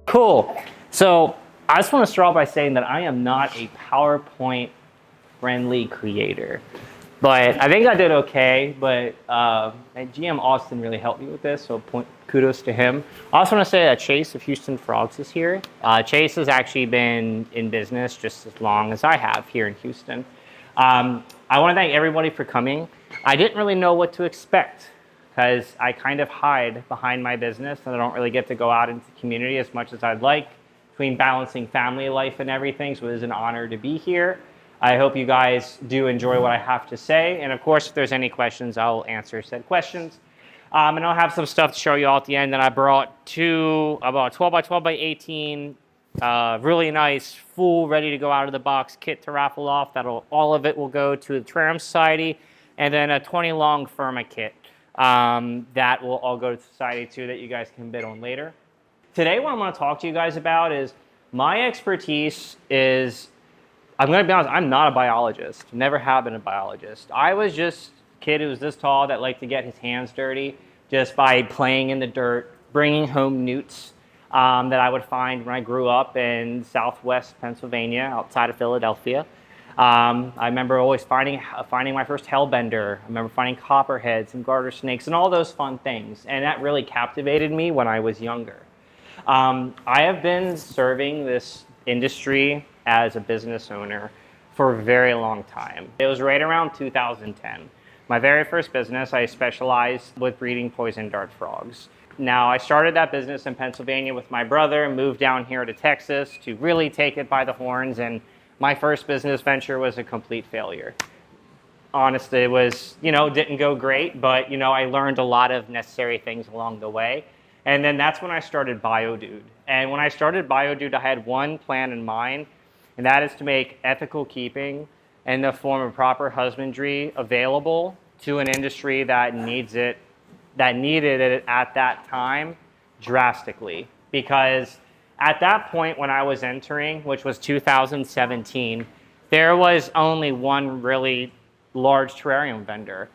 Cool. So I just want to start off by saying that I am not a PowerPoint friendly creator, but I think I did okay. But GM Austin really helped me with this, so kudos to him. I also want to say that Chase of Houston Frogs is here. Chase has actually been in business just as long as I have here in Houston. I want to thank everybody for coming. I didn't really know what to expect, because I kind of hide behind my business and I don't really get to go out into the community as much as I'd like, between balancing family life and everything, so it is an honor to be here. I hope you guys do enjoy what I have to say, and of course if there's any questions, I'll answer said questions. And I'll have some stuff to show you all at the end. And I brought about 12 by 12 by 18, really nice, full, ready to go out of the box kit to raffle off. All of it will go to the Terrarium Society, and then a 20 long Firma kit. That will all go to Society too, that you guys can bid on later. Today what I'm going to talk to you guys about is my expertise is, I'm going to be honest, I'm not a biologist. Never have been a biologist. I was just a kid who was this tall that liked to get his hands dirty just by playing in the dirt, bringing home newts that I would find when I grew up in southwest Pennsylvania outside of Philadelphia. I remember always finding my first hellbender. I remember finding copperheads and garter snakes and all those fun things. And that really captivated me when I was younger. I have been serving this industry as a business owner for a very long time. It was right around 2010. My very first business, I specialized with breeding poison dart frogs. Now, I started that business in Pennsylvania with my brother and moved down here to Texas to really take it by the horns, and my first business venture was a complete failure. Honestly, it was, didn't go great, but, I learned a lot of necessary things along the way. And then that's when I started Bldg. And when I started Bldg, I had one plan in mind, and that is to make ethical keeping in the form of proper husbandry available to an industry that needed it at that time drastically. Because at that point when I was entering, which was 2017, there was only one really large terrarium vendor.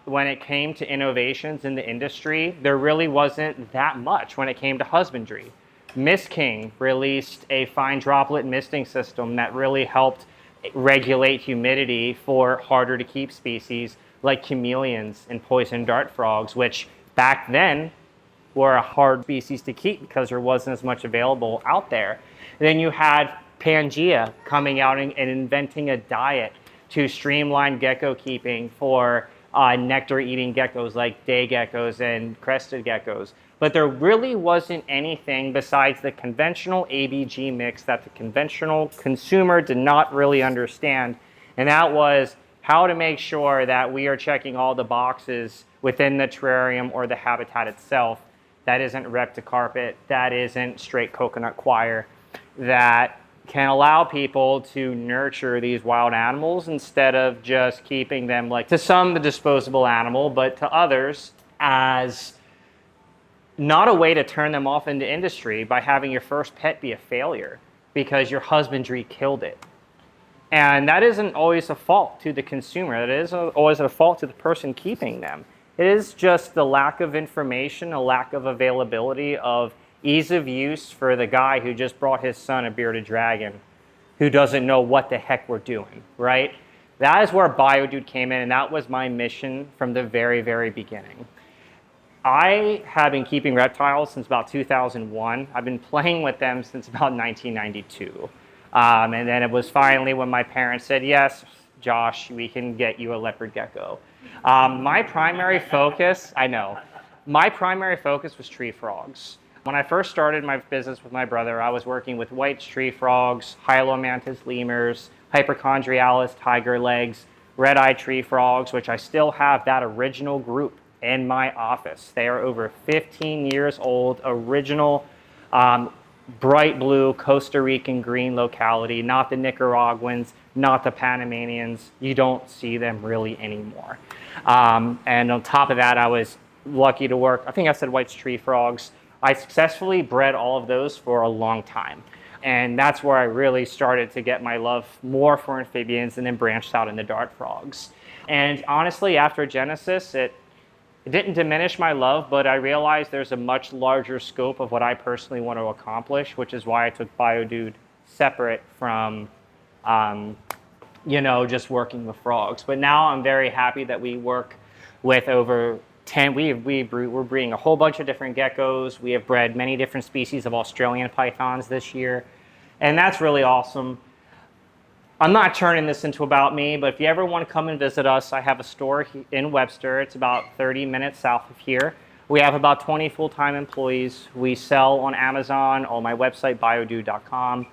When it came to innovations in the industry, there really wasn't that much when it came to husbandry. Mist King released a fine droplet misting system that really helped regulate humidity for harder to keep species like chameleons and poison dart frogs, which back then were a hard species to keep because there wasn't as much available out there. And then you had Pangea coming out and inventing a diet to streamline gecko keeping for nectar-eating geckos like day geckos and crested geckos. But there really wasn't anything besides the conventional ABG mix that the conventional consumer did not really understand, and that was how to make sure that we are checking all the boxes within the terrarium or the habitat itself. That isn't Herpetoculture, that isn't straight coconut coir, that can allow people to nurture these wild animals instead of just keeping them, like, to some the disposable animal, but to others as not a way to turn them off into industry by having your first pet be a failure because your husbandry killed it. And that isn't always a fault to the consumer. That isn't always a fault to the person keeping them. It is just the lack of information, a lack of availability, of ease of use for the guy who just brought his son a bearded dragon who doesn't know what the heck we're doing, right? That is where Bldg came in, and that was my mission from the very, very beginning. I have been keeping reptiles since about 2001. I've been playing with them since about 1992. And then it was finally when my parents said, yes, Josh, we can get you a leopard gecko. My primary focus was tree frogs. When I first started my business with my brother, I was working with white tree frogs, Hylomantis lemurs, Hypochondrialis tiger legs, red-eyed tree frogs, which I still have that original group in my office. They are over 15 years old, original bright blue Costa Rican green locality, not the Nicaraguans, not the Panamanians. You don't see them really anymore. And on top of that, I was lucky to work, I think I said white tree frogs. I successfully bred all of those for a long time. And that's where I really started to get my love more for amphibians and then branched out into dart frogs. And honestly, after Genesis, It didn't diminish my love, but I realized there's a much larger scope of what I personally want to accomplish, which is why I took Bioactivity separate from, just working with frogs. But now I'm very happy that we work with over 10. We're breeding a whole bunch of different geckos. We have bred many different species of Australian pythons this year, and that's really awesome. I'm not turning this into about me, but if you ever want to come and visit us, I have a store in Webster. It's about 30 minutes south of here. We have about 20 full-time employees. We sell on Amazon, on my website, Bldg.com.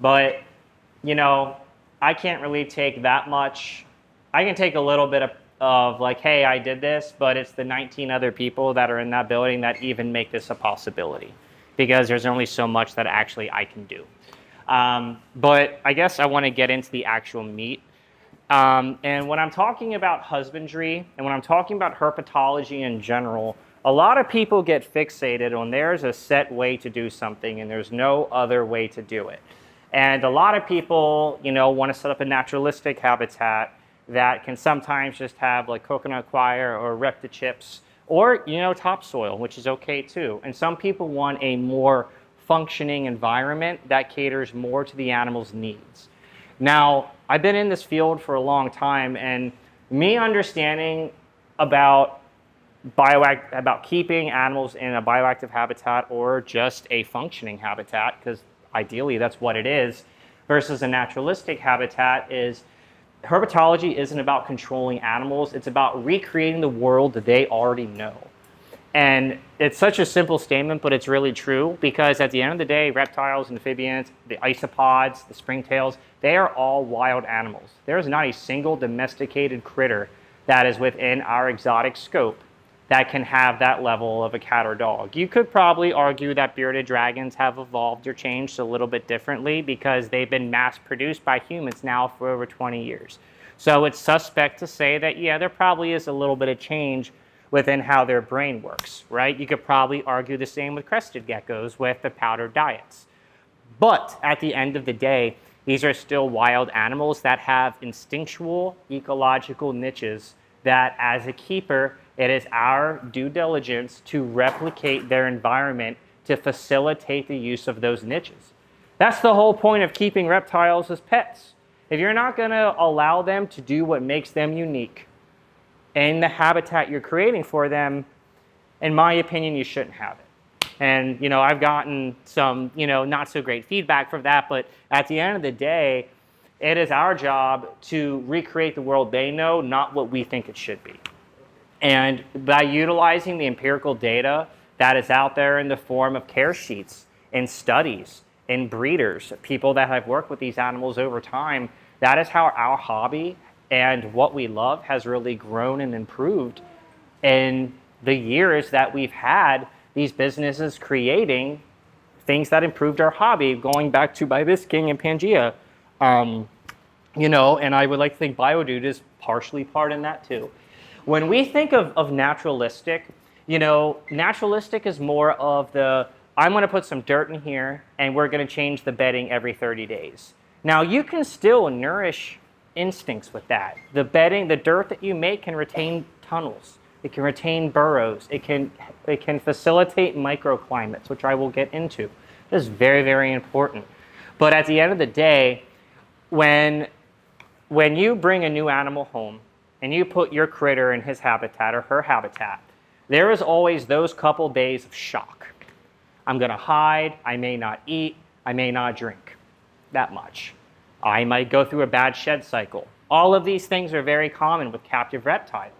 But, I can't really take that much. I can take a little bit of like, hey, I did this, but it's the 19 other people that are in that building that even make this a possibility, because there's only so much that actually I can do. But I guess I want to get into the actual meat. And when I'm talking about husbandry and when I'm talking about herpetology in general, a lot of people get fixated on there's a set way to do something and there's no other way to do it. And a lot of people, want to set up a naturalistic habitat that can sometimes just have like coconut coir or reptichips or, topsoil, which is okay too. And some people want a more functioning environment that caters more to the animal's needs. Now, I've been in this field for a long time, and me understanding about keeping animals in a bioactive habitat or just a functioning habitat, because ideally that's what it is, versus a naturalistic habitat is herpetology isn't about controlling animals, it's about recreating the world that they already know. And it's such a simple statement, but it's really true, because at the end of the day, reptiles, amphibians, the isopods, the springtails, they are all wild animals. There is not a single domesticated critter that is within our exotic scope that can have that level of a cat or dog. You could probably argue that bearded dragons have evolved or changed a little bit differently because they've been mass produced by humans now for over 20 years. So it's suspect to say that, yeah, there probably is a little bit of change within how their brain works, right? You could probably argue the same with crested geckos with the powdered diets. But at the end of the day, these are still wild animals that have instinctual ecological niches that, as a keeper, it is our due diligence to replicate their environment to facilitate the use of those niches. That's the whole point of keeping reptiles as pets. If you're not going to allow them to do what makes them unique in the habitat you're creating for them, in my opinion, you shouldn't have it. And, I've gotten some, not so great feedback from that, but at the end of the day, it is our job to recreate the world they know, not what we think it should be. And by utilizing the empirical data that is out there in the form of care sheets and studies and breeders, people that have worked with these animals over time, that is how our hobby and what we love has really grown and improved in the years that we've had these businesses creating things that improved our hobby, going back to King and Pangea. And I would like to think Bioactivity is partially part in that too. When we think of naturalistic, naturalistic is more of I'm going to put some dirt in here and we're going to change the bedding every 30 days. Now, you can still nourish instincts with that. The bedding, the dirt that you make can retain tunnels. It can retain burrows. It can facilitate microclimates, which I will get into. This is very, very important. But at the end of the day, when you bring a new animal home and you put your critter in his habitat or her habitat, there is always those couple days of shock. I'm going to hide. I may not eat. I may not drink that much. I might go through a bad shed cycle. All of these things are very common with captive reptiles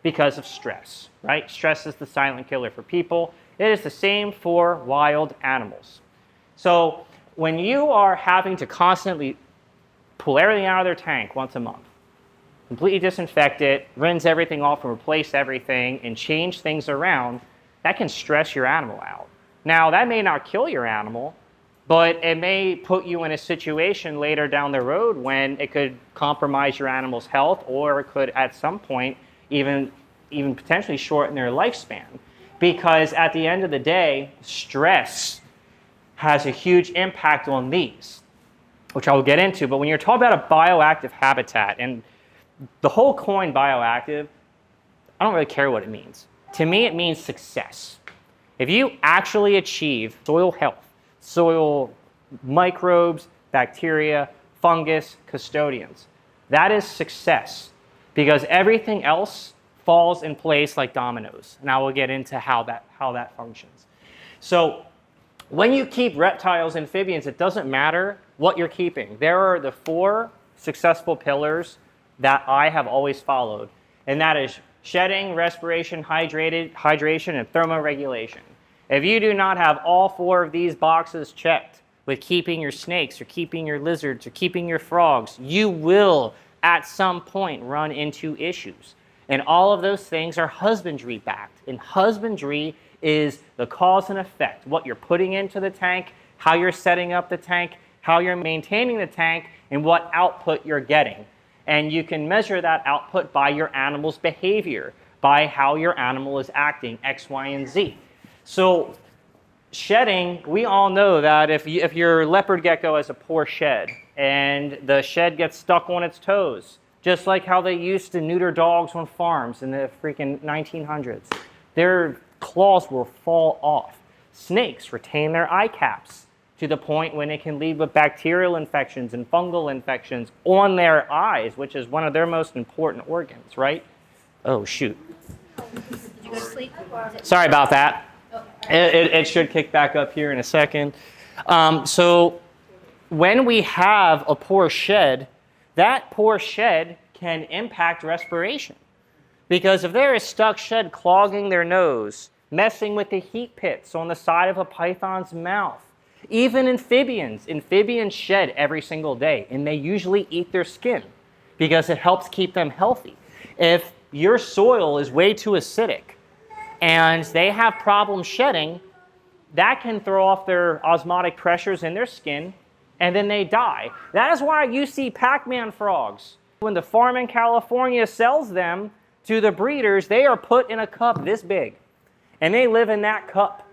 because of stress, right? Stress is the silent killer for people. It is the same for wild animals. So when you are having to constantly pull everything out of their tank once a month, completely disinfect it, rinse everything off and replace everything and change things around, that can stress your animal out. Now, that may not kill your animal, but it may put you in a situation later down the road when it could compromise your animal's health, or it could at some point even potentially shorten their lifespan. Because at the end of the day, stress has a huge impact on these, which I will get into. But when you're talking about a bioactive habitat, and the whole coin bioactive, I don't really care what it means. to me it means success. If you actually achieve soil health, soil microbes, bacteria, fungus, custodians, that is success, because everything else falls in place like dominoes. And I will get into how that functions. So when you keep reptiles, amphibians, it doesn't matter what you're keeping. There are the 4 successful pillars that I have always followed, and that is shedding, respiration, hydration, and thermoregulation. If you do not have all 4 of these boxes checked with keeping your snakes or keeping your lizards or keeping your frogs, you will at some point run into issues. And all of those things are husbandry backed. And husbandry is the cause and effect, what you're putting into the tank, how you're setting up the tank, how you're maintaining the tank, and what output you're getting. And you can measure that output by your animal's behavior, by how your animal is acting, X, Y, and Z. So shedding, we all know that if your leopard gecko has a poor shed and the shed gets stuck on its toes, just like how they used to neuter dogs on farms in the freaking 1900s, their claws will fall off. Snakes retain their eye caps to the point when it can lead with bacterial infections and fungal infections on their eyes, which is one of their most important organs, right? Oh, shoot. Did you go to sleep? Sorry about that. It should kick back up here in a second. So when we have a poor shed, that poor shed can impact respiration. Because if there is stuck shed clogging their nose, messing with the heat pits on the side of a python's mouth, even amphibians shed every single day, and they usually eat their skin because it helps keep them healthy. If your soil is way too acidic and they have problems shedding, that can throw off their osmotic pressures in their skin, and then they die. That is why you see Pac-Man frogs. When the farm in California sells them to the breeders, they are put in a cup this big, and they live in that cup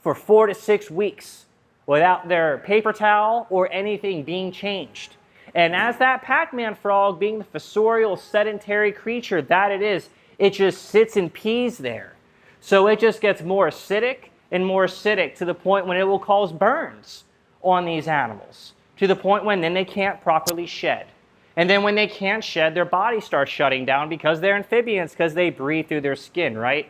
for 4 to 6 weeks without their paper towel or anything being changed. And as that Pac-Man frog, being the fossorial sedentary creature that it is, it just sits and pees there. So it just gets more acidic and more acidic to the point when it will cause burns on these animals, to the point when then they can't properly shed. And then when they can't shed, their body starts shutting down because they're amphibians, because they breathe through their skin, right?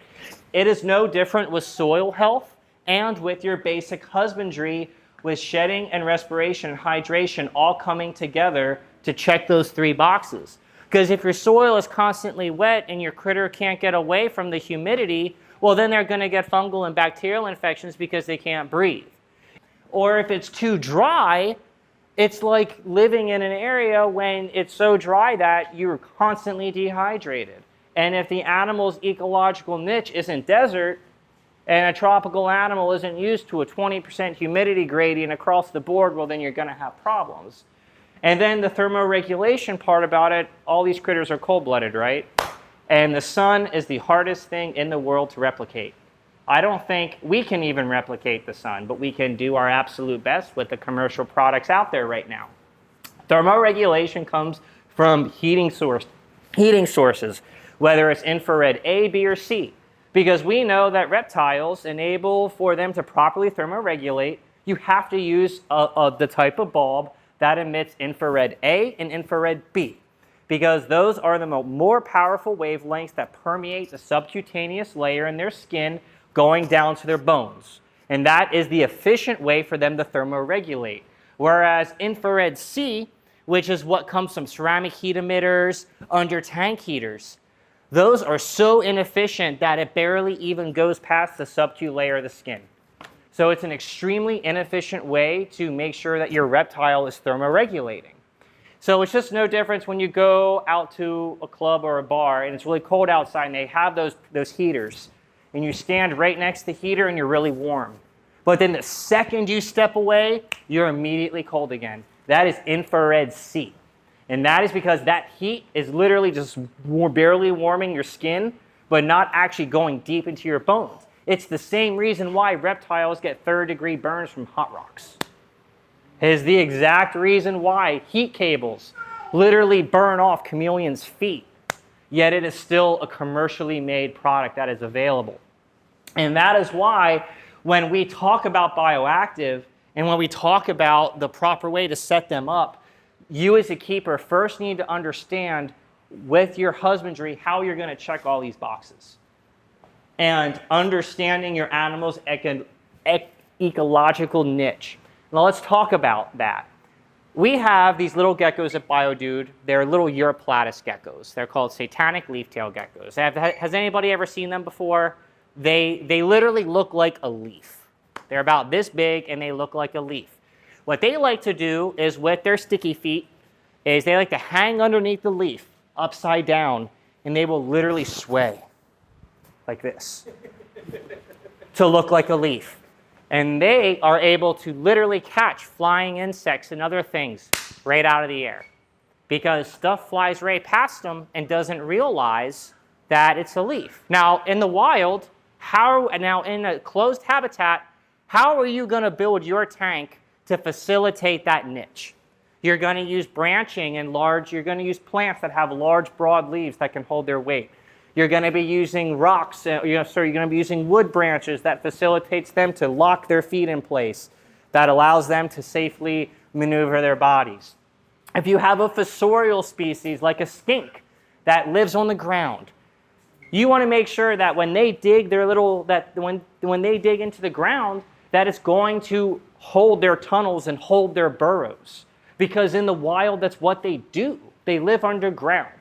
It is no different with soil health and with your basic husbandry, with shedding and respiration and hydration all coming together to check those 3 boxes. Because if your soil is constantly wet and your critter can't get away from the humidity, well, then they're going to get fungal and bacterial infections because they can't breathe. Or if it's too dry, it's like living in an area when it's so dry that you're constantly dehydrated. And if the animal's ecological niche isn't desert, and a tropical animal isn't used to a 20% humidity gradient across the board, well, then you're going to have problems. And then the thermoregulation part about it, all these critters are cold-blooded, right? And the sun is the hardest thing in the world to replicate. I don't think we can even replicate the sun, but we can do our absolute best with the commercial products out there right now. Thermoregulation comes from heating sources, whether it's infrared A, B, or C. Because we know that reptiles, enable for them to properly thermoregulate, you have to use the type of bulb that emits infrared A and infrared B. Because those are the more powerful wavelengths that permeate the subcutaneous layer in their skin going down to their bones. And that is the efficient way for them to thermoregulate. Whereas infrared C, which is what comes from ceramic heat emitters, under tank heaters, those are so inefficient that it barely even goes past the subcu layer of the skin. So it's an extremely inefficient way to make sure that your reptile is thermoregulating. So it's just no difference when you go out to a club or a bar and it's really cold outside and they have those heaters, and you stand right next to the heater and you're really warm. But then the second you step away, you're immediately cold again. That is infrared C. And that is because that heat is literally just barely warming your skin, but not actually going deep into your bones. It's the same reason why reptiles get third-degree burns from hot rocks. It is the exact reason why heat cables literally burn off chameleons' feet. yet it is still a commercially made product that is available. And that is why when we talk about bioactive and when we talk about the proper way to set them up, you as a keeper first need to understand with your husbandry how you're going to check all these boxes. And understanding your animal's ecological niche. Now let's talk about that. We have these little geckos at Bldg. They're little Europlatus geckos. They're called satanic leaf-tail geckos. Has anybody ever seen them before? They literally look like a leaf. They're about this big and they look like a leaf. What they like to do is with their sticky feet is they like to hang underneath the leaf upside down and they will literally sway like this to look like a leaf. And they are able to literally catch flying insects and other things right out of the air because stuff flies right past them and doesn't realize that it's a leaf. Now, in the wild, now in a closed habitat, how are you going to build your tank to facilitate that niche? You're going to use branching and you're going to use plants that have large, broad leaves that can hold their weight. You're going to be using rocks, you're going to be using wood branches that facilitates them to lock their feet in place, that allows them to safely maneuver their bodies. If you have a fossorial species like a skink that lives on the ground, you want to make sure that when they dig when they dig into the ground, that it's going to hold their tunnels and hold their burrows. Because in the wild, that's what they do. They live underground.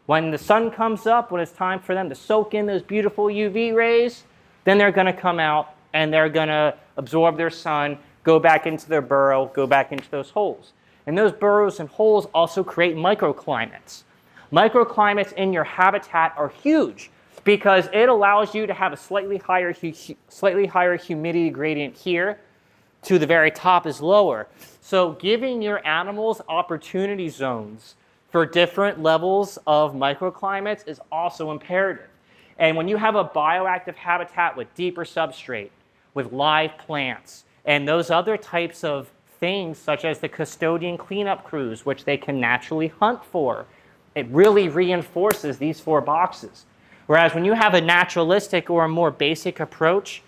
When the sun comes up, when it's time for them to soak in those beautiful UV rays, then they're going to come out and they're going to absorb their sun, go back into their burrow, go back into those holes. And those burrows and holes also create microclimates. Microclimates in your habitat are huge because it allows you to have a slightly higher humidity gradient here to the very top is lower. So giving your animals opportunity zones for different levels of microclimates is also imperative. And when you have a bioactive habitat with deeper substrate, with live plants, and those other types of things such as the custodian cleanup crews, which they can naturally hunt for, it really reinforces these 4 boxes. Whereas when you have a naturalistic or a more basic approach,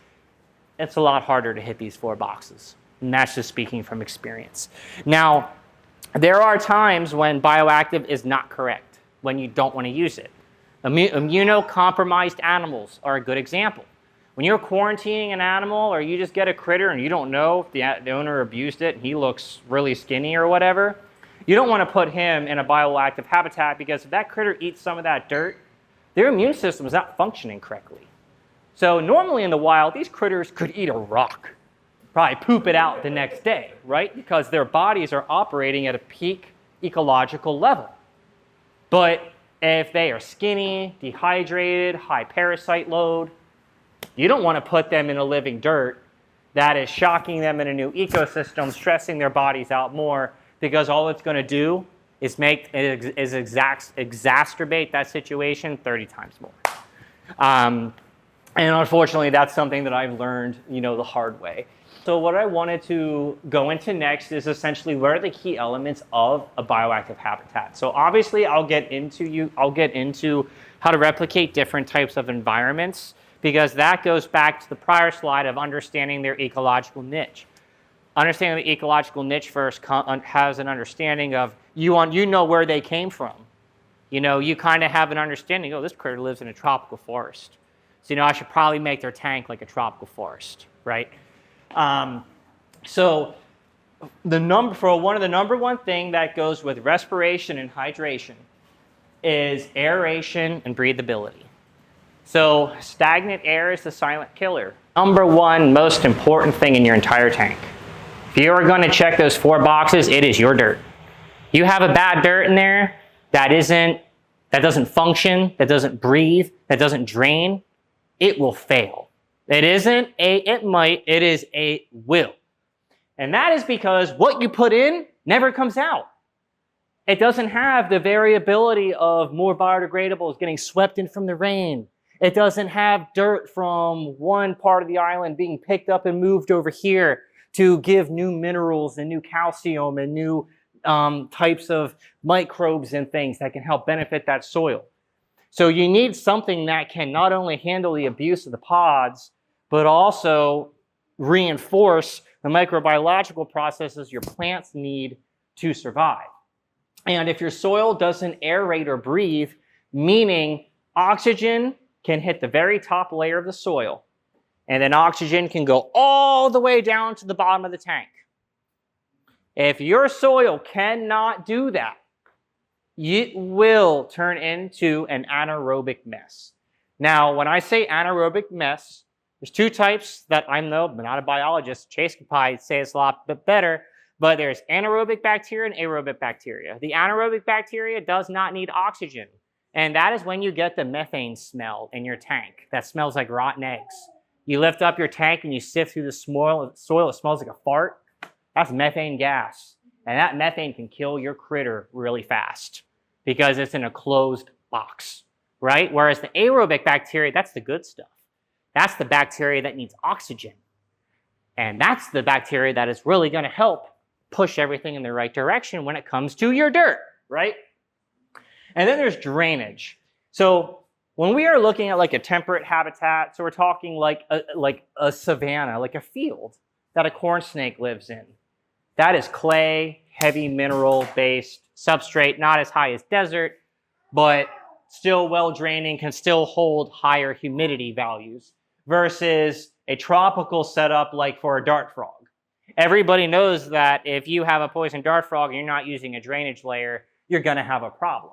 it's a lot harder to hit these 4 boxes. And that's just speaking from experience. Now, there are times when bioactive is not correct, when you don't want to use it. Immunocompromised animals are a good example. When you're quarantining an animal or you just get a critter and you don't know if the owner abused it and he looks really skinny or whatever, you don't want to put him in a bioactive habitat because if that critter eats some of that dirt, their immune system is not functioning correctly. So normally in the wild, these critters could eat a rock, probably poop it out the next day, right? Because their bodies are operating at a peak ecological level. But if they are skinny, dehydrated, high parasite load, you don't want to put them in a living dirt that is shocking them in a new ecosystem, stressing their bodies out more, because all it's going to do is exacerbate that situation 30 times more. And unfortunately, that's something that I've learned, the hard way. So what I wanted to go into next is essentially what are the key elements of a bioactive habitat. So obviously, I'll get into how to replicate different types of environments, because that goes back to the prior slide of understanding their ecological niche. Understanding the ecological niche first has an understanding of you know where they came from. You kind of have an understanding, this critter lives in a tropical forest. So I should probably make their tank like a tropical forest, right? So one of the number one thing that goes with respiration and hydration is aeration and breathability. So stagnant air is the silent killer. Number one most important thing in your entire tank. If you are going to check those 4 boxes, it is your dirt. You have a bad dirt in there that doesn't function, that doesn't breathe, that doesn't drain, it will fail. It isn't it might, it is a will. And that is because what you put in never comes out. It doesn't have the variability of more biodegradables getting swept in from the rain. It doesn't have dirt from one part of the island being picked up and moved over here to give new minerals and new calcium and new types of microbes and things that can help benefit that soil. So you need something that can not only handle the abuse of the pods, but also reinforce the microbiological processes your plants need to survive. And if your soil doesn't aerate or breathe, meaning oxygen can hit the very top layer of the soil, and then oxygen can go all the way down to the bottom of the tank. If your soil cannot do that, it will turn into an anaerobic mess. Now, when I say anaerobic mess, there's two types that I know, but not a biologist. Chase could probably say it's a lot bit better, but there's anaerobic bacteria and aerobic bacteria. The anaerobic bacteria does not need oxygen, and that is when you get the methane smell in your tank. That smells like rotten eggs. You lift up your tank and you sift through the soil, it smells like a fart. That's methane gas, and that methane can kill your critter really fast because it's in a closed box, right? Whereas the aerobic bacteria, that's the good stuff. That's the bacteria that needs oxygen. And that's the bacteria that is really going to help push everything in the right direction when it comes to your dirt, right? And then there's drainage. So when we are looking at like a temperate habitat, so we're talking like a savanna, like a field that a corn snake lives in. That is clay, heavy mineral-based substrate, not as high as desert, but still well draining, can still hold higher humidity values versus a tropical setup like for a dart frog. Everybody knows that if you have a poison dart frog and you're not using a drainage layer, you're going to have a problem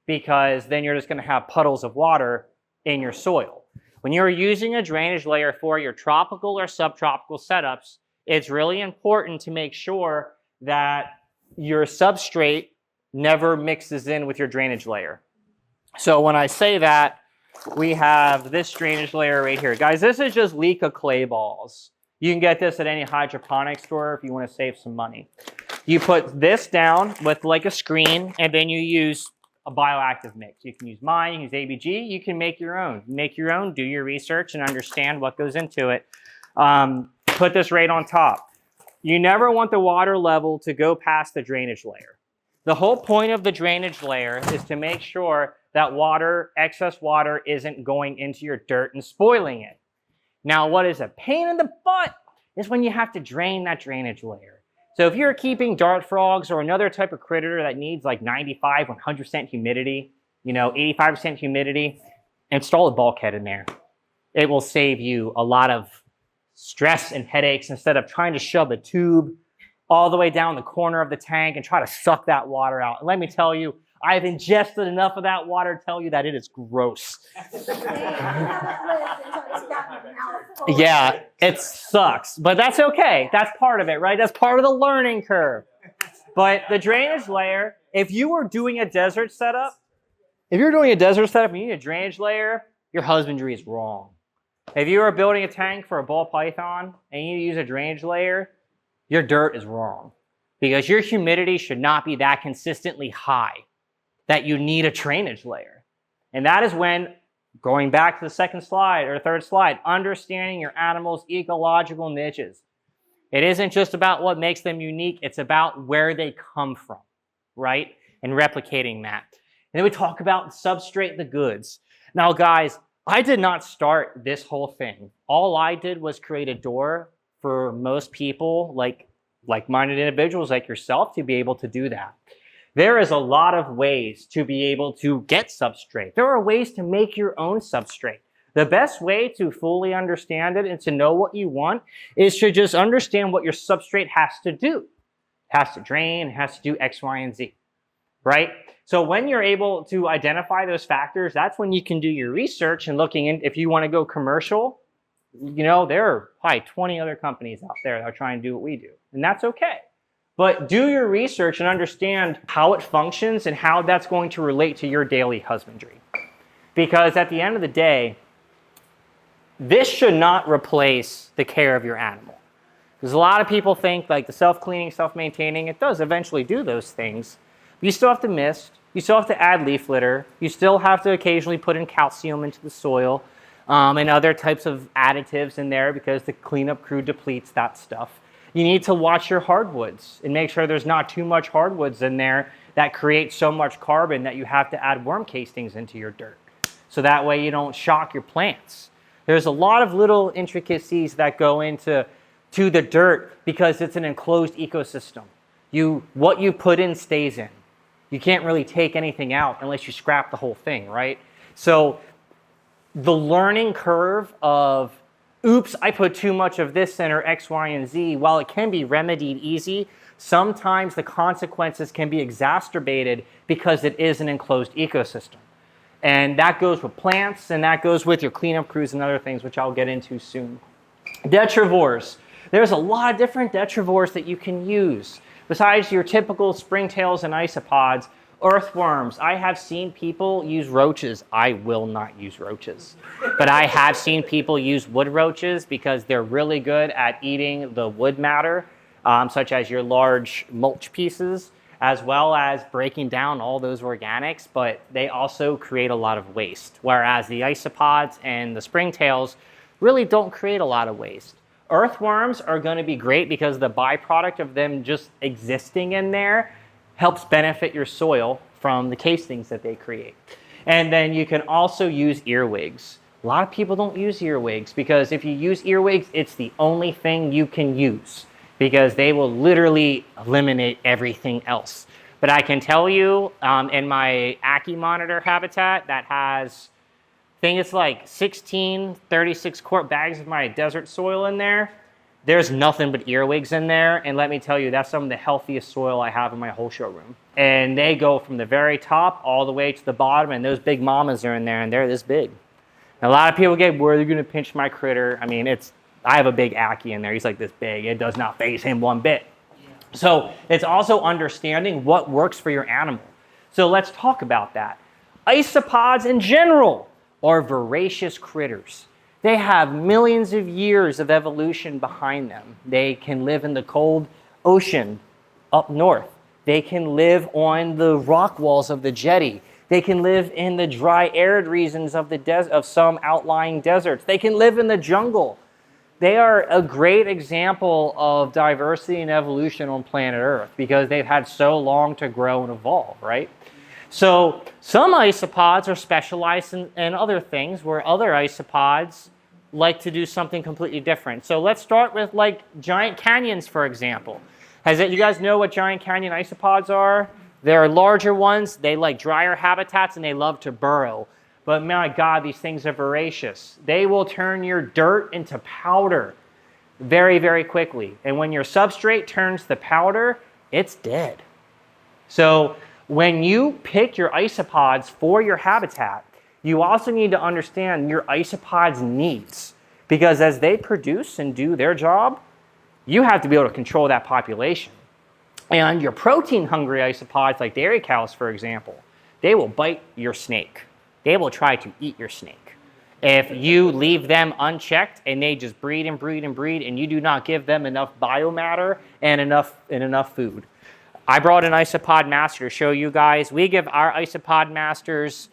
because then you're just going to have puddles of water in your soil. When you're using a drainage layer for your tropical or subtropical setups, it's really important to make sure that your substrate never mixes in with your drainage layer. So when I say that, we have this drainage layer right here. Guys, this is just leca clay balls. You can get this at any hydroponic store if you want to save some money. You put this down with like a screen, and then you use a bioactive mix. You can use mine, you can use ABG, you can make your own. Make your own, do your research, and understand what goes into it. Put this right on top. You never want the water level to go past the drainage layer. The whole point of the drainage layer is to make sure that water, excess water, isn't going into your dirt and spoiling it. Now, what is a pain in the butt is when you have to drain that drainage layer. So if you're keeping dart frogs or another type of critter that needs like 95, 100% humidity, 85% humidity, install a bulkhead in there. It will save you a lot of stress and headaches instead of trying to shove a tube all the way down the corner of the tank and try to suck that water out. And let me tell you, I've ingested enough of that water to tell you that it is gross. Yeah, it sucks, but that's okay. That's part of it, right? That's part of the learning curve. But the drainage layer, if you were doing a desert setup, and you need a drainage layer, your husbandry is wrong. If you are building a tank for a ball python and you use a drainage layer, your dirt is wrong because your humidity should not be that consistently high that you need a drainage layer. And that is when, going back to the second slide or third slide, understanding your animal's ecological niches. It isn't just about what makes them unique, it's about where they come from, right? And replicating that. And then we talk about substrate the goods. Now, guys, I did not start this whole thing. All I did was create a door for most people, like-minded individuals like yourself, to be able to do that. There is a lot of ways to be able to get substrate. There are ways to make your own substrate. The best way to fully understand it and to know what you want is to just understand what your substrate has to do. It has to drain, it has to do X, Y, and Z, right? So when you're able to identify those factors, that's when you can do your research and looking in. If you want to go commercial, there are probably 20 other companies out there that are trying to do what we do, and that's okay. But do your research and understand how it functions and how that's going to relate to your daily husbandry. Because at the end of the day, this should not replace the care of your animal. Because a lot of people think like the self-cleaning, self-maintaining, it does eventually do those things. You still have to mist, you still have to add leaf litter, you still have to occasionally put in calcium into the soil and other types of additives in there because the cleanup crew depletes that stuff. You need to watch your hardwoods and make sure there's not too much hardwoods in there that create so much carbon that you have to add worm castings into your dirt. so that way you don't shock your plants. There's a lot of little intricacies that go into the dirt because it's an enclosed ecosystem. What you put in stays in. You can't really take anything out unless you scrap the whole thing, right? So the learning curve of, oops, I put too much of this in, or X, Y, and Z, while it can be remedied easy, sometimes the consequences can be exacerbated because it is an enclosed ecosystem. And that goes with plants, and that goes with your cleanup crews and other things, which I'll get into soon. Detritivores. There's a lot of different detritivores that you can use. Besides your typical springtails and isopods, earthworms. I have seen people use roaches. I will not use roaches. But I have seen people use wood roaches because they're really good at eating the wood matter, such as your large mulch pieces, as well as breaking down all those organics, but they also create a lot of waste, whereas the isopods and the springtails really don't create a lot of waste. Earthworms are going to be great because the byproduct of them just existing in there helps benefit your soil from the castings that they create. And then you can also use earwigs. A lot of people don't use earwigs because if you use earwigs, it's the only thing you can use, because they will literally eliminate everything else. But I can tell you, in my Ackie monitor habitat that has, I think it's like 16 36-quart bags of my desert soil in there, there's nothing but earwigs in there. And let me tell you, that's some of the healthiest soil I have in my whole showroom. And they go from the very top all the way to the bottom, and those big mamas are in there, and they're this big. And a lot of people get worried they're gonna pinch my critter. I mean, I have a big Ackie in there. He's like this big. It does not faze him one bit. So it's also understanding what works for your animal. So let's talk about that. Isopods in general are voracious critters. They have millions of years of evolution behind them. They can live in the cold ocean up north. They can live on the rock walls of the jetty. They can live in the dry, arid regions of some outlying deserts. They can live in the jungle. They are a great example of diversity and evolution on planet Earth because they've had so long to grow and evolve, right? So some isopods are specialized in other things, where other isopods like to do something completely different. So let's start with like giant canyons, for example. You guys know what giant canyon isopods are? They're larger ones. They like drier habitats and they love to burrow. But my God, these things are voracious. They will turn your dirt into powder very, very quickly. And when your substrate turns to powder, it's dead. So when you pick your isopods for your habitat, you also need to understand your isopods' needs. Because as they produce and do their job, you have to be able to control that population. And your protein-hungry isopods, like dairy cows, for example, they will bite your snake. They will try to eat your snake. If you leave them unchecked and they just breed and breed and breed, and you do not give them enough biomatter and enough food. I brought an isopod master to show you guys. We give our isopod masters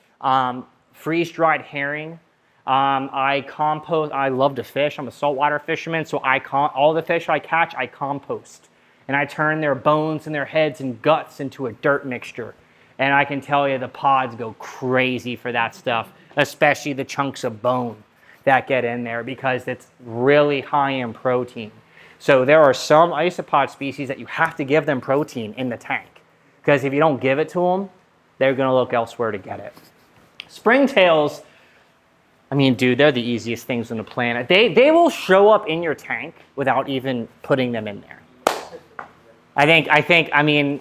freeze-dried herring. I compost. I love to fish. I'm a saltwater fisherman, so all the fish I catch, I compost. And I turn their bones and their heads and guts into a dirt mixture. And I can tell you the pods go crazy for that stuff, especially the chunks of bone that get in there because it's really high in protein. So there are some isopod species that you have to give them protein in the tank, because if you don't give it to them, they're going to look elsewhere to get it. Springtails, I mean, dude, they're the easiest things on the planet. They will show up in your tank without even putting them in there. I mean,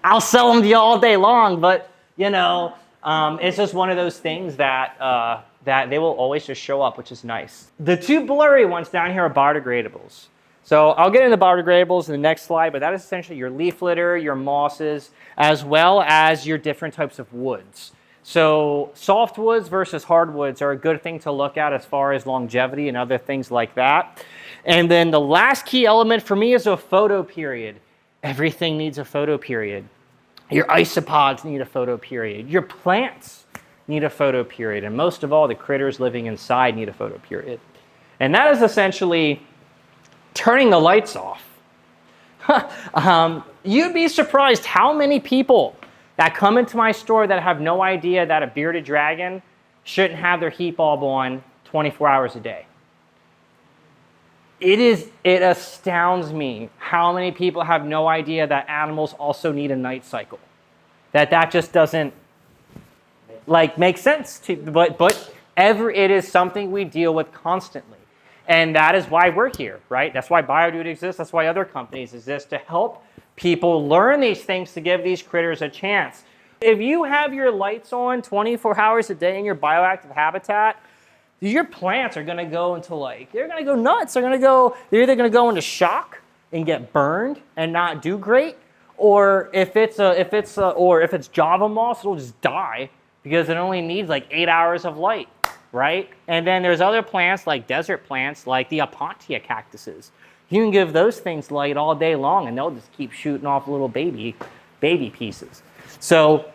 I'll sell them to you all day long, but, you know, it's just one of those things that they will always just show up, which is nice. The two blurry ones down here are biodegradables. So I'll get into biodegradables in the next slide, but that is essentially your leaf litter, your mosses, as well as your different types of woods. So softwoods versus hardwoods are a good thing to look at as far as longevity and other things like that. And then the last key element for me is a photoperiod. Everything needs a photoperiod. Your isopods need a photoperiod. Your plants need a photoperiod. And most of all, the critters living inside need a photoperiod. And that is essentially turning the lights off. You'd be surprised how many people that come into my store that have no idea that a bearded dragon shouldn't have their heat bulb on 24 hours a day. It astounds me how many people have no idea that animals also need a night cycle. That just doesn't make sense to, but it is something we deal with constantly. And that is why we're here, right? That's why Biodude exists. That's why other companies exist, to help people learn these things, to give these critters a chance. If you have your lights on 24 hours a day in your bioactive habitat, your plants are going to go into they're going to go nuts. They're either going to go into shock and get burned and not do great, or if it's Java moss, it'll just die because it only needs 8 hours of light, right? And then there's other plants like desert plants, like the Apontia cactuses. You can give those things light all day long, and they'll just keep shooting off little baby pieces. So,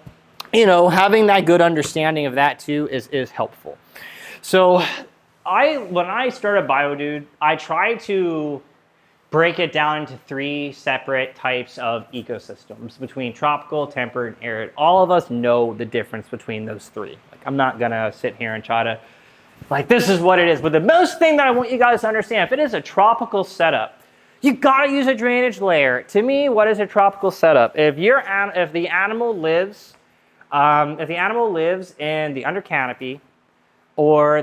having that good understanding of that too is helpful. So when I started Biodude, I tried to break it down into 3 separate types of ecosystems between tropical, temperate, and arid. All of us know the difference between those 3. I'm not going to sit here and try to, this is what it is. But the most thing that I want you guys to understand, if it is a tropical setup, you got to use a drainage layer. To me, what is a tropical setup? If the animal lives in the under canopy, or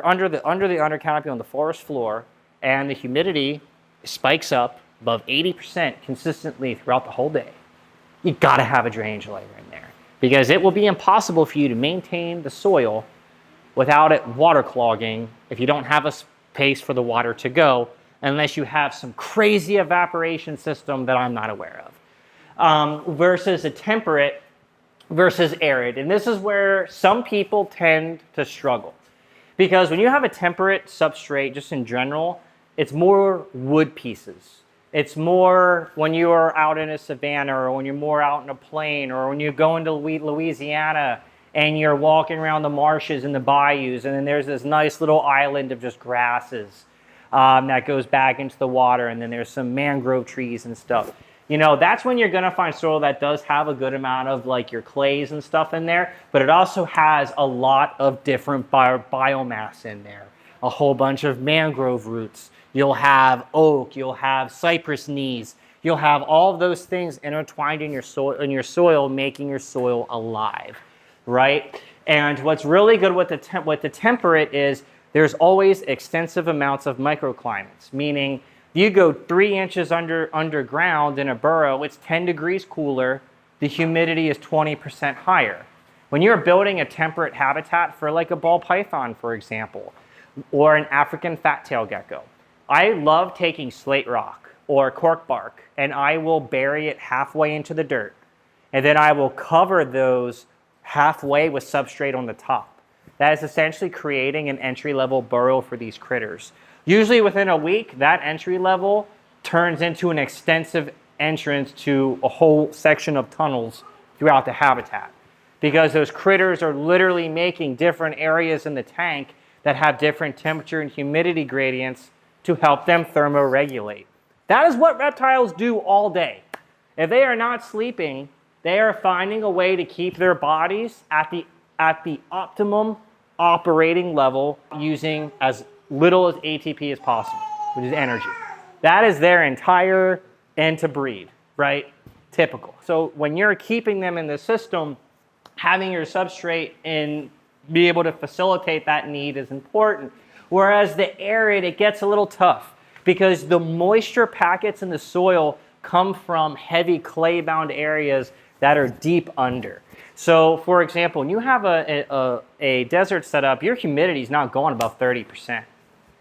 under the under canopy on the forest floor, and the humidity spikes up above 80% consistently throughout the whole day, you got to have a drainage layer in there, because it will be impossible for you to maintain the soil without it water clogging if you don't have a space for the water to go, unless you have some crazy evaporation system that I'm not aware of. Versus a temperate versus arid. And this is where some people tend to struggle. Because when you have a temperate substrate, just in general, it's more wood pieces. It's more when you are out in a savanna, or when you're more out in a plain, or when you go into Louisiana and you're walking around the marshes and the bayous, and then there's this nice little island of just grasses that goes back into the water, and then there's some mangrove trees and stuff. That's when you're going to find soil that does have a good amount of your clays and stuff in there, but it also has a lot of different biomass in there. A whole bunch of mangrove roots. You'll have oak, you'll have cypress knees, you'll have all of those things intertwined in your soil, making your soil alive, right? And what's really good with the temperate is there's always extensive amounts of microclimates, meaning you go 3 inches underground in a burrow, it's 10 degrees cooler, the humidity is 20% higher. When you're building a temperate habitat for a ball python, for example, or an African fat-tailed gecko, I love taking slate rock or cork bark, and I will bury it halfway into the dirt, and then I will cover those halfway with substrate on the top. That is essentially creating an entry-level burrow for these critters. Usually within a week, that entry level turns into an extensive entrance to a whole section of tunnels throughout the habitat, because those critters are literally making different areas in the tank that have different temperature and humidity gradients to help them thermoregulate. That is what reptiles do all day. If they are not sleeping, they are finding a way to keep their bodies at the optimum operating level, using as little as ATP as possible, which is energy. That is their entire and to breed, right? Typical. So when you're keeping them in the system, having your substrate and be able to facilitate that need is important. Whereas the arid, it gets a little tough, because the moisture packets in the soil come from heavy clay-bound areas that are deep under. So, for example, when you have a desert setup, your humidity is not going above 30%.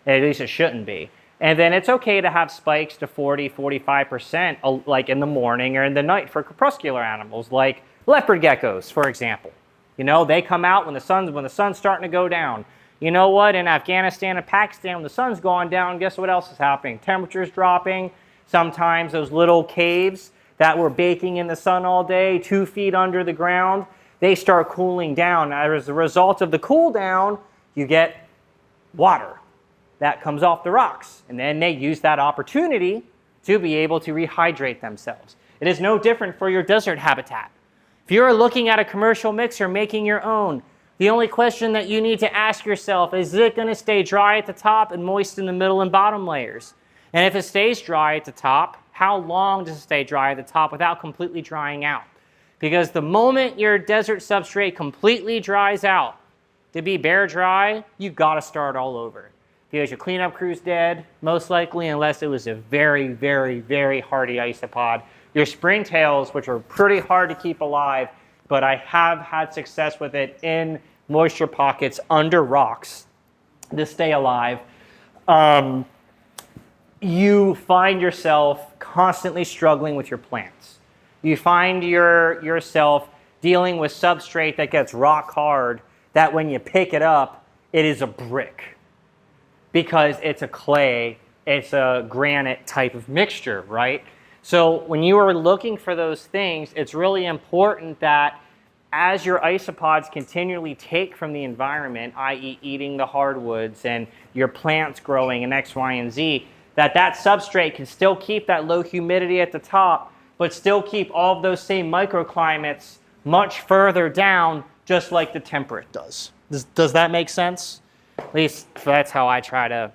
At least it shouldn't be. And then it's okay to have spikes to 40, 45%, like in the morning or in the night for crepuscular animals, like leopard geckos, for example. They come out when the sun's starting to go down. You know what? In Afghanistan and Pakistan, when the sun's going down, guess what else is happening? Temperature's dropping. Sometimes those little caves that were baking in the sun all day, 2 feet under the ground, they start cooling down. As a result of the cool down, you get water that comes off the rocks. And then they use that opportunity to be able to rehydrate themselves. It is no different for your desert habitat. If you're looking at a commercial mixer making your own, The only question that you need to ask yourself is it going to stay dry at the top and moist in the middle and bottom layers? And if it stays dry at the top, how long does it stay dry at the top without completely drying out? Because the moment your desert substrate completely dries out to be bare dry, you've got to start all over. Because your cleanup crew's dead, most likely, unless it was a very, very, very hardy isopod. Your springtails, which are pretty hard to keep alive, but I have had success with it in moisture pockets under rocks to stay alive. You find yourself constantly struggling with your plants. You find yourself dealing with substrate that gets rock hard, that when you pick it up, it is a brick. Because it's a clay, it's a granite type of mixture, right? So when you are looking for those things, it's really important that as your isopods continually take from the environment, i.e. eating the hardwoods and your plants growing and X, Y, and Z, that substrate can still keep that low humidity at the top, but still keep all of those same microclimates much further down, just like the temperate does. Does that make sense? At least that's how I try to,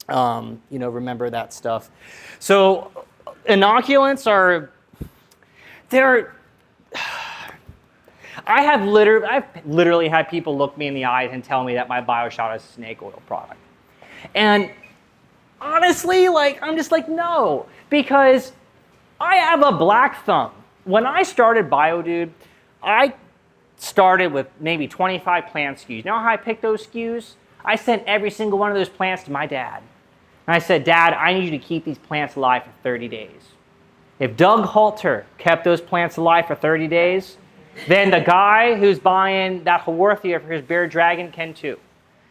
remember that stuff. So inoculants I've literally had people look me in the eyes and tell me that my BioShot is a snake oil product. And honestly, I'm just like, no, because I have a black thumb. When I started Bldg, I started with maybe 25 plant SKUs. You know how I picked those SKUs? I sent every single one of those plants to my dad. And I said, Dad, I need you to keep these plants alive for 30 days. If Doug Halter kept those plants alive for 30 days, then the guy who's buying that Haworthia for his bear dragon can too.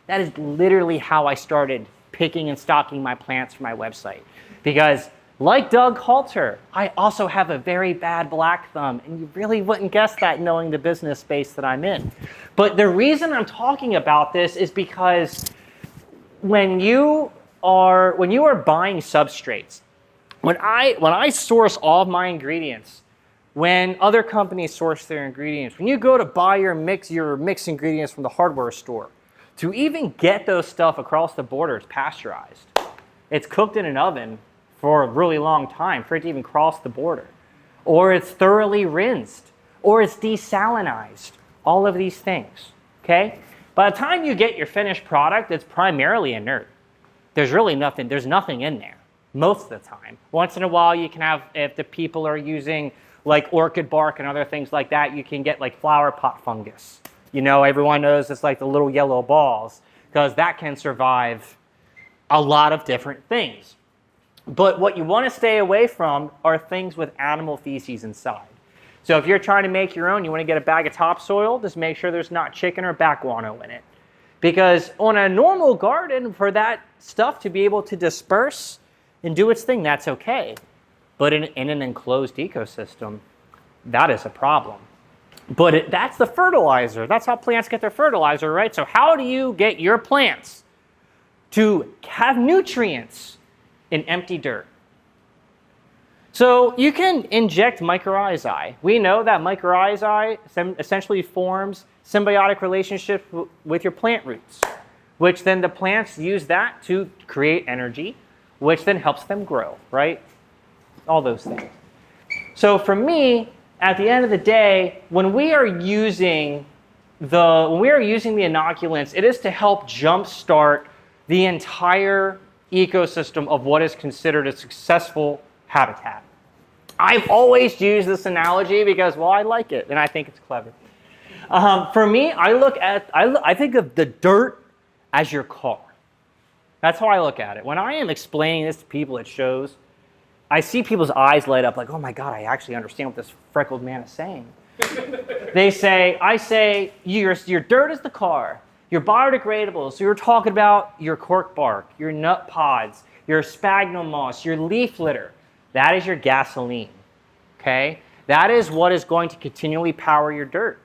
That is literally how I started picking and stocking my plants for my website. Because like Doug Halter, I also have a very bad black thumb, and you really wouldn't guess that knowing the business space that I'm in. But the reason I'm talking about this is because when you are buying substrates, when I source all of my ingredients, when other companies source their ingredients, when you go to buy your mix ingredients from the hardware store, to even get those stuff across the border, it's pasteurized. It's cooked in an oven for a really long time for it to even cross the border. Or it's thoroughly rinsed, or it's desalinized. All of these things, okay? By the time you get your finished product, it's primarily inert. There's nothing in there most of the time. Once in a while you can have, if the people are using like orchid bark and other things like that, you can get like flower pot fungus. Everyone knows it's like the little yellow balls, because that can survive a lot of different things. But what you want to stay away from are things with animal feces inside. So if you're trying to make your own, you want to get a bag of topsoil, just make sure there's not chicken or back guano in it. Because on a normal garden, for that stuff to be able to disperse and do its thing, that's okay. But in an enclosed ecosystem, that is a problem. But that's the fertilizer. That's how plants get their fertilizer, right? So how do you get your plants to have nutrients in empty dirt? So you can inject mycorrhizae. We know that mycorrhizae essentially forms symbiotic relationships with your plant roots, which then the plants use that to create energy, which then helps them grow, right? All those things. So for me, at the end of the day, when we are using the inoculants, it is to help jumpstart the entire ecosystem of what is considered a successful habitat. I've always used this analogy because, well, I like it and I think it's clever. For me, I think of the dirt as your car. That's how I look at it. When I am explaining this to people at shows, I see people's eyes light up like, oh my God, I actually understand what this freckled man is saying. I say, your dirt is the car. Your biodegradable, so you're talking about your cork bark, your nut pods, your sphagnum moss, your leaf litter. That is your gasoline, okay? That is what is going to continually power your dirt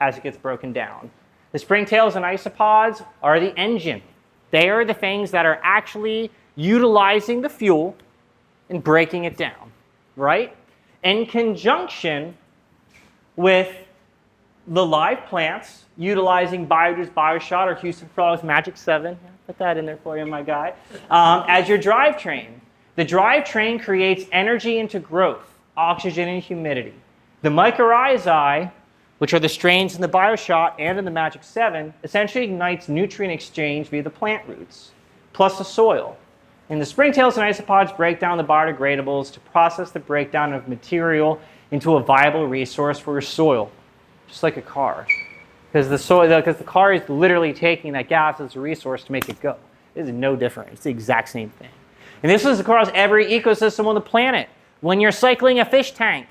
as it gets broken down. The springtails and isopods are the engine. They are the things that are actually utilizing the fuel and breaking it down, right? In conjunction with the live plants utilizing Biojuice Bioshot or Houston Frog's Magic 7. Yeah, put that in there for you, my guy. As your drivetrain. The drivetrain creates energy into growth, oxygen and humidity. The mycorrhizae, which are the strains in the Bioshot and in the Magic 7, essentially ignites nutrient exchange via the plant roots, plus the soil. And the springtails and isopods break down the biodegradables to process the breakdown of material into a viable resource for your soil, just like a car. Because the car is literally taking that gas as a resource to make it go. It is no different. It's the exact same thing. And this is across every ecosystem on the planet. When you're cycling a fish tank,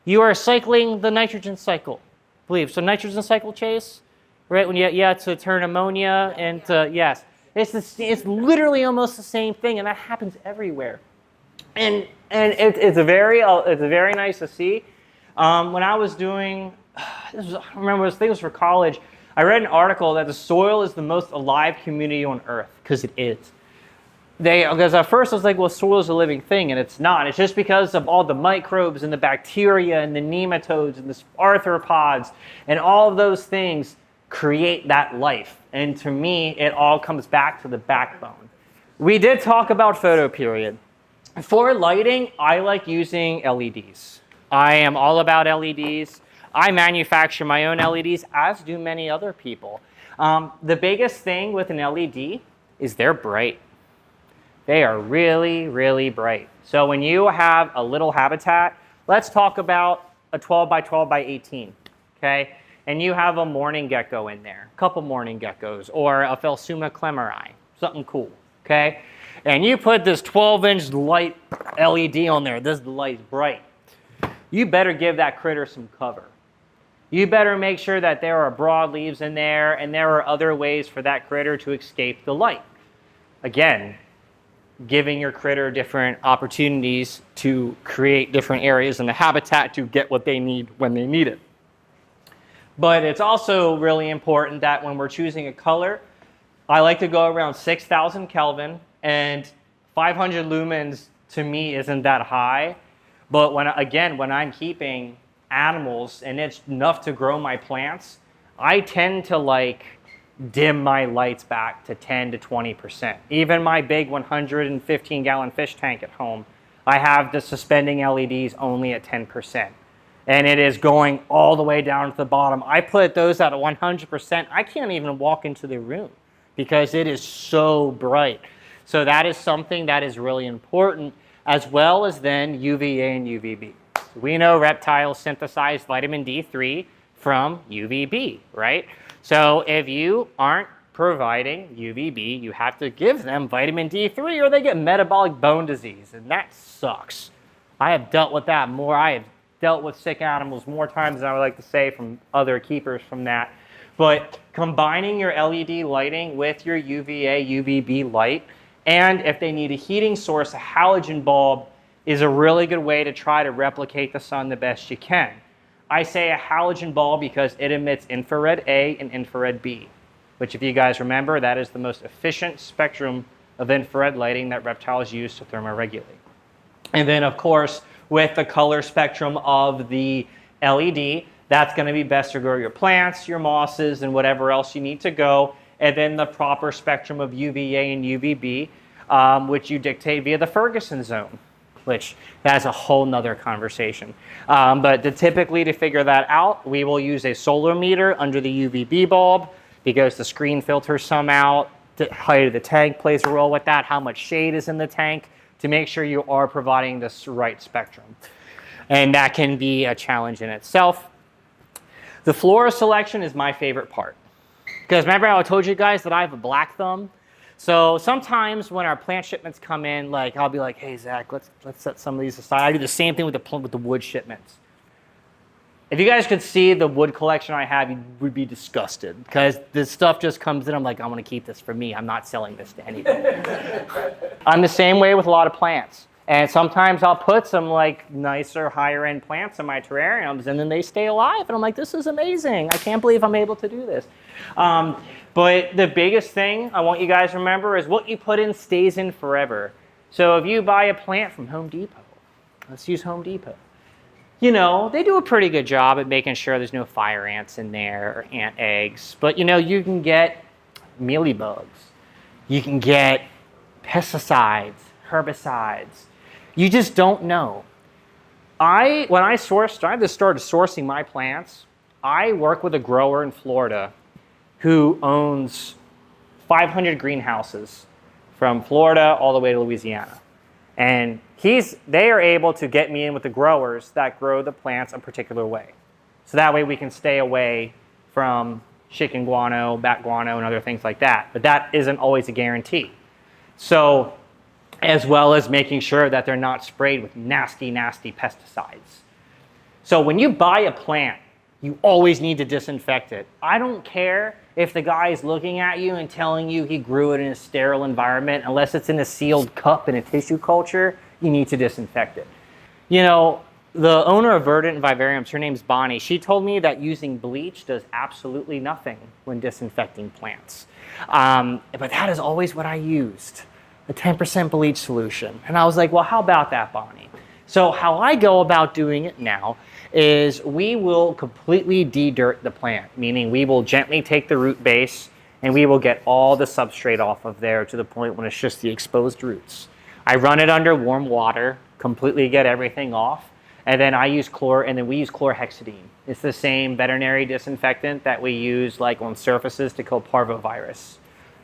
you are cycling the nitrogen cycle, I believe. So nitrogen cycle, Chase, right? When to turn ammonia into, yes. It's literally almost the same thing, and that happens everywhere. And it's very nice to see. When I was doing, I remember I think it was for college, I read an article that the soil is the most alive community on Earth, because it is. Because at first I was like, well, soil is a living thing, and it's not. It's just because of all the microbes and the bacteria and the nematodes and the arthropods and all of those things create that life. And to me, it all comes back to the backbone. We did talk about photoperiod. For lighting, I like using LEDs. I am all about LEDs. I manufacture my own LEDs, as do many other people. The biggest thing with an LED is they're bright. They are really, really bright. So when you have a little habitat, let's talk about a 12 by 12 by 18, okay? And you have a mourning gecko in there, a couple mourning geckos, or a Phelsuma clemeri, something cool, okay? And you put this 12-inch light LED on there. This light's bright. You better give that critter some cover. You better make sure that there are broadleaves in there and there are other ways for that critter to escape the light. Again, giving your critter different opportunities to create different areas in the habitat to get what they need when they need it. But it's also really important that when we're choosing a color, I like to go around 6,000 Kelvin, and 500 lumens to me isn't that high. But when I'm keeping animals and it's enough to grow my plants, I tend to dim my lights back to 10 to 20%. Even my big 115-gallon fish tank at home, I have the suspending LEDs only at 10%. And it is going all the way down to the bottom. I put those at 100%. I can't even walk into the room because it is so bright. So that is something that is really important, as well as then UVA and UVB. We know reptiles synthesize vitamin D3 from UVB, right? So if you aren't providing UVB, you have to give them vitamin D3 or they get metabolic bone disease, and that sucks. I have dealt with that more. I have dealt with sick animals more times than I would like to say from other keepers from that. But combining your LED lighting with your UVA, UVB light, and if they need a heating source, a halogen bulb is a really good way to try to replicate the sun the best you can. I say a halogen bulb because it emits infrared A and infrared B, which if you guys remember, that is the most efficient spectrum of infrared lighting that reptiles use to thermoregulate. And then of course, with the color spectrum of the LED, that's going to be best to grow your plants, your mosses, and whatever else you need to go. And then the proper spectrum of UVA and UVB, which you dictate via the Ferguson zone, which that's a whole nother conversation. But typically to figure that out, we will use a solar meter under the UVB bulb because the screen filters some out. The height of the tank plays a role with that, how much shade is in the tank, to make sure you are providing this right spectrum. And that can be a challenge in itself. The Flora selection is my favorite part. Because remember how I told you guys that I have a black thumb? So sometimes when our plant shipments come in, I'll be like, hey, Zach, let's set some of these aside. I do the same thing with the wood shipments. If you guys could see the wood collection I have, you would be disgusted. Because this stuff just comes in, I'm like, I want to keep this for me. I'm not selling this to anybody. I'm the same way with a lot of plants. And sometimes I'll put some nicer, higher end plants in my terrariums and then they stay alive. And I'm like, this is amazing. I can't believe I'm able to do this. But the biggest thing I want you guys to remember is what you put in stays in forever. So if you buy a plant from Home Depot, let's use Home Depot. you know, they do a pretty good job at making sure there's no fire ants in there or ant eggs. But, you know, you can get mealybugs. You can get pesticides, herbicides. You just don't know. When I started sourcing my plants, I work with a grower in Florida who owns 500 greenhouses from Florida all the way to Louisiana. And they are able to get me in with the growers that grow the plants a particular way. So that way we can stay away from chicken guano, bat guano, and other things like that. But that isn't always a guarantee. So, as well as making sure that they're not sprayed with nasty, nasty pesticides. So when you buy a plant, you always need to disinfect it. I don't care if the guy is looking at you and telling you he grew it in a sterile environment. Unless it's in a sealed cup in a tissue culture, you need to disinfect it. You know, the owner of Verdant Vivariums, her name's Bonnie, she told me that using bleach does absolutely nothing when disinfecting plants. But that is always what I used, a 10% bleach solution. And I was like, well, how about that, Bonnie? So how I go about doing it now is we will completely de-dirt the plant, meaning we will gently take the root base and we will get all the substrate off of there to the point when it's just the exposed roots. I run it under warm water, completely get everything off, and then we use chlorhexidine. It's the same veterinary disinfectant that we use like on surfaces to kill parvovirus.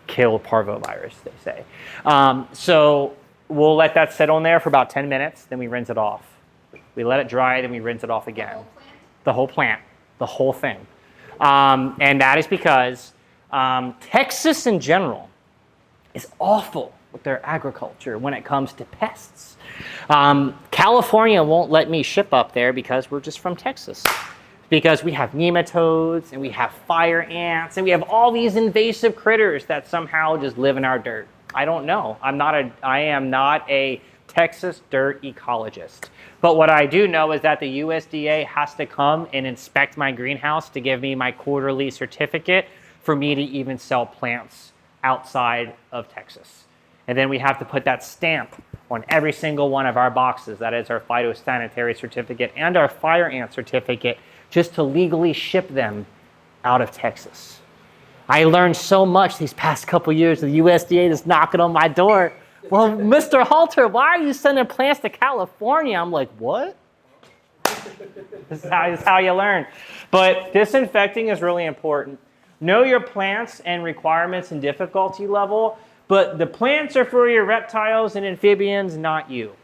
They say. So we'll let that sit on there for about 10 minutes, then we rinse it off. We let it dry, then we rinse it off again. The whole plant, the whole thing. And that is because Texas in general is awful with their agriculture when it comes to pests. California won't let me ship up there because we're just from Texas. Because we have nematodes and we have fire ants and we have all these invasive critters that somehow just live in our dirt. I don't know. I am not a Texas dirt ecologist. But what I do know is that the USDA has to come and inspect my greenhouse to give me my quarterly certificate for me to even sell plants outside of Texas. And then we have to put that stamp on every single one of our boxes. That is our phytosanitary certificate and our fire ant certificate, just to legally ship them out of Texas. I learned so much these past couple years. The USDA is knocking on my door. Well, Mr. Halter, why are you sending plants to California? I'm like, what? This is how you learn. But disinfecting is really important. Know your plants and requirements and difficulty level, but the plants are for your reptiles and amphibians, not you.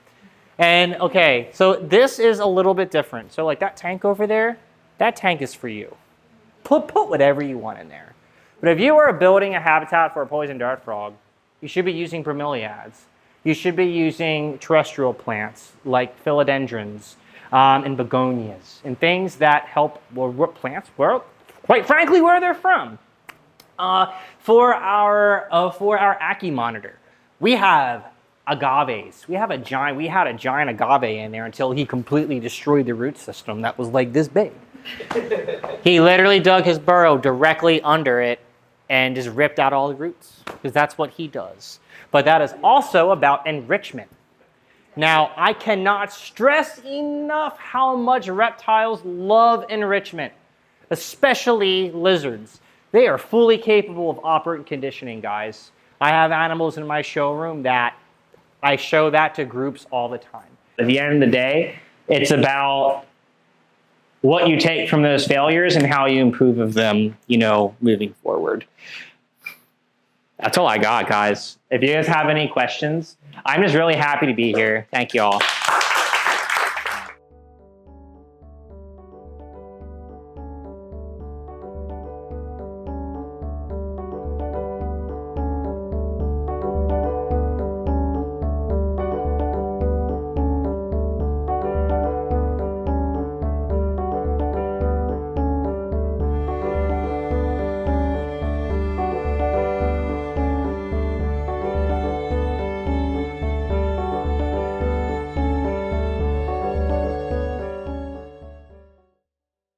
And okay, so this is a little bit different. So like that tank over there, that tank is for you. Put whatever you want in there. But if you are building a habitat for a poison dart frog, you should be using bromeliads. You should be using terrestrial plants like philodendrons and begonias and things that help plants, quite frankly, where they're from. For our Ackie monitor, we have agaves. We had a giant agave in there until he completely destroyed the root system that was like this big. He literally dug his burrow directly under it and just ripped out all the roots, because that's what he does. But that is also about enrichment. Now, I cannot stress enough how much reptiles love enrichment, especially lizards. They are fully capable of operant conditioning, guys. I have animals in my showroom that I show that to groups all the time. At the end of the day, it's about what you take from those failures and how you improve of them, moving forward. That's all I got, guys. If you guys have any questions, I'm just really happy to be here. Thank you all.